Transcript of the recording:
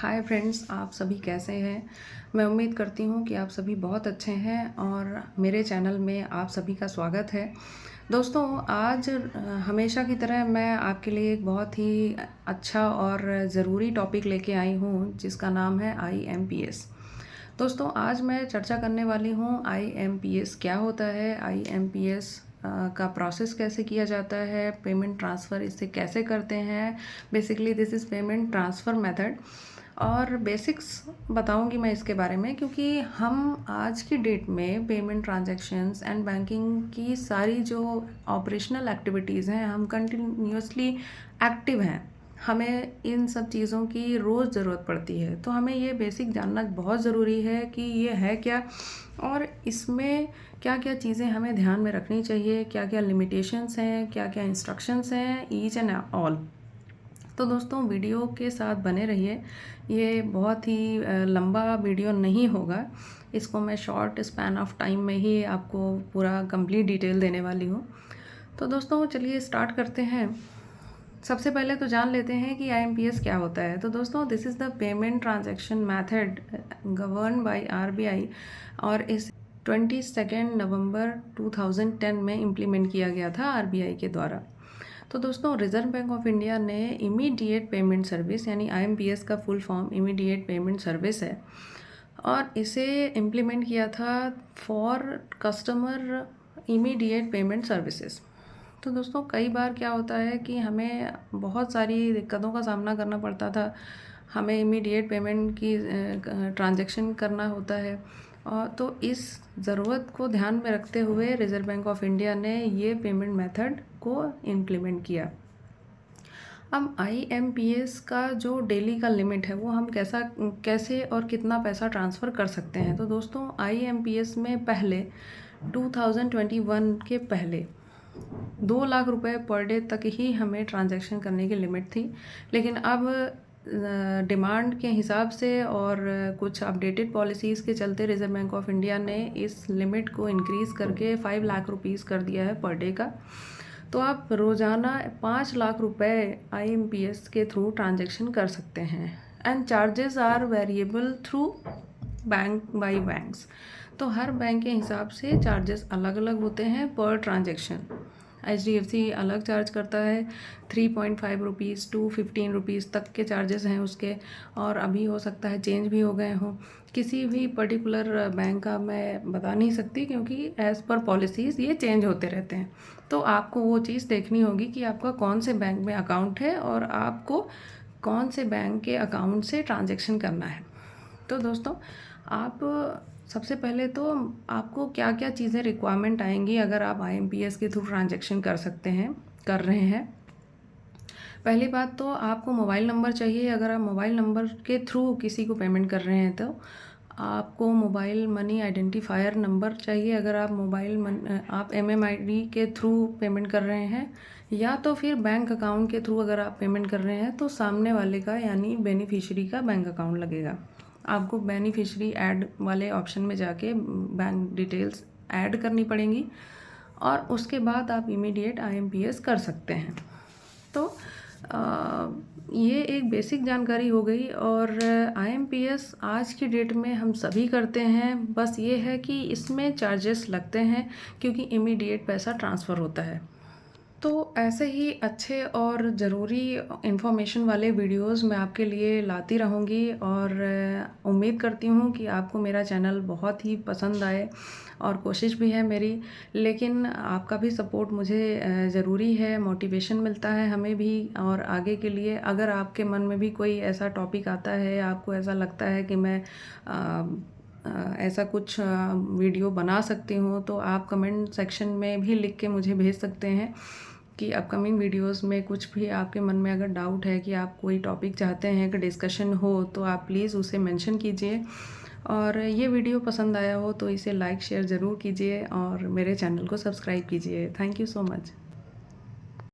Hi friends, आप सभी कैसे हैं। मैं उम्मीद करती हूँ कि आप सभी बहुत अच्छे हैं और मेरे चैनल में आप सभी का स्वागत है। दोस्तों, आज हमेशा की तरह मैं आपके लिए एक बहुत ही अच्छा और ज़रूरी टॉपिक लेके आई हूँ जिसका नाम है IMPS। दोस्तों, आज मैं चर्चा करने वाली हूँ IMPS क्या होता है, IMPS का प्रोसेस कैसे किया जाता है, पेमेंट ट्रांसफ़र इससे कैसे करते हैं। Basically this is payment transfer method और बेसिक्स बताऊंगी मैं इसके बारे में, क्योंकि हम आज की डेट में पेमेंट ट्रांजैक्शंस एंड बैंकिंग की सारी जो ऑपरेशनल एक्टिविटीज़ हैं, हम कंटिन्यूसली एक्टिव हैं। हमें इन सब चीज़ों की रोज़ ज़रूरत पड़ती है, तो हमें ये बेसिक जानना बहुत ज़रूरी है कि ये है क्या और इसमें क्या क्या चीज़ें हमें ध्यान में रखनी चाहिए, क्या क्या लिमिटेशंस हैं, क्या क्या इंस्ट्रक्शंस हैं, ईच एंड ऑल। तो दोस्तों, वीडियो के साथ बने रहिए। ये बहुत ही लंबा वीडियो नहीं होगा। इसको मैं शॉर्ट स्पैन ऑफ टाइम में ही आपको पूरा कंप्लीट डिटेल देने वाली हूँ। तो दोस्तों, चलिए स्टार्ट करते हैं। सबसे पहले तो जान लेते हैं कि IMPS क्या होता है। तो दोस्तों, this is the payment transaction method govern by RBI और इस 22 नवंबर 2010 में इम्प्लीमेंट किया गया था RBI के द्वारा। तो दोस्तों, रिज़र्व बैंक ऑफ इंडिया ने इमीडिएट पेमेंट सर्विस यानी IMPS का full form immediate payment service है और इसे इम्प्लीमेंट किया था for customer immediate payment services. तो दोस्तों, कई बार क्या होता है कि हमें बहुत सारी दिक्कतों का सामना करना पड़ता था। हमें इमीडिएट पेमेंट की ट्रांजैक्शन करना होता है और तो इस ज़रूरत को ध्यान में रखते हुए रिज़र्व बैंक ऑफ इंडिया ने ये पेमेंट मेथड को इम्प्लीमेंट किया। अब IMPS का जो डेली का लिमिट है वो हम कैसे और कितना पैसा ट्रांसफ़र कर सकते हैं। तो दोस्तों, IMPS में पहले 2021 के पहले 2 लाख रुपए पर डे तक ही हमें ट्रांजैक्शन करने की लिमिट थी। लेकिन अब डिमांड के हिसाब से और कुछ अपडेटेड पॉलिसीज़ के चलते रिज़र्व बैंक ऑफ इंडिया ने इस लिमिट को इंक्रीज़ करके 5 लाख रुपीज़ कर दिया है पर डे का। तो आप रोज़ाना 5 लाख रुपए IMPS के थ्रू ट्रांजैक्शन कर सकते हैं and charges are variable through bank by banks. तो हर बैंक के हिसाब से चार्जेस अलग अलग होते हैं पर ट्रांजैक्शन। HDFC अलग चार्ज करता है 3.5 रुपीज़ टू 15 रुपीज़ तक के चार्जेस हैं उसके, और अभी हो सकता है चेंज भी हो गए हों। किसी भी पर्टिकुलर बैंक का मैं बता नहीं सकती, क्योंकि एज़ पर पॉलिसीज़ ये चेंज होते रहते हैं। तो आपको वो चीज़ देखनी होगी कि आपका कौन से बैंक में अकाउंट है और आपको कौन से बैंक के अकाउंट से ट्रांजैक्शन करना है। तो दोस्तों, आप सबसे पहले तो आपको क्या क्या चीज़ें रिक्वायरमेंट आएंगी अगर आप IMPS के थ्रू ट्रांजैक्शन कर रहे हैं। पहली बात तो आपको मोबाइल नंबर चाहिए। अगर आप मोबाइल नंबर के थ्रू किसी को पेमेंट कर रहे हैं तो आपको मोबाइल मनी आइडेंटिफायर नंबर चाहिए। अगर आप MMID के थ्रू पेमेंट कर रहे हैं या तो फिर बैंक अकाउंट के थ्रू अगर आप पेमेंट कर रहे हैं तो सामने वाले का यानी बेनिफिशियरी का बैंक अकाउंट लगेगा। आपको बेनिफिशियरी ऐड वाले ऑप्शन में जाके बैंक डिटेल्स ऐड करनी पड़ेंगी और उसके बाद आप इमीडिएट IMPS कर सकते हैं। तो ये एक बेसिक जानकारी हो गई और IMPS आज की डेट में हम सभी करते हैं। बस ये है कि इसमें चार्जेस लगते हैं क्योंकि इमीडिएट पैसा ट्रांसफ़र होता है। तो ऐसे ही अच्छे और ज़रूरी इन्फॉर्मेशन वाले वीडियोस मैं आपके लिए लाती रहूँगी और उम्मीद करती हूँ कि आपको मेरा चैनल बहुत ही पसंद आए और कोशिश भी है मेरी, लेकिन आपका भी सपोर्ट मुझे ज़रूरी है। मोटिवेशन मिलता है हमें भी और आगे के लिए। अगर आपके मन में भी कोई ऐसा टॉपिक आता है, आपको ऐसा लगता है कि मैं ऐसा कुछ वीडियो बना सकती हूँ, तो आप कमेंट सेक्शन में भी लिख के मुझे भेज सकते हैं कि अपकमिंग वीडियोस में कुछ भी आपके मन में अगर डाउट है कि आप कोई टॉपिक चाहते हैं कि डिस्कशन हो, तो आप प्लीज़ उसे मेंशन कीजिए। और ये वीडियो पसंद आया हो तो इसे लाइक शेयर ज़रूर कीजिए और मेरे चैनल को सब्सक्राइब कीजिए। Thank you so much.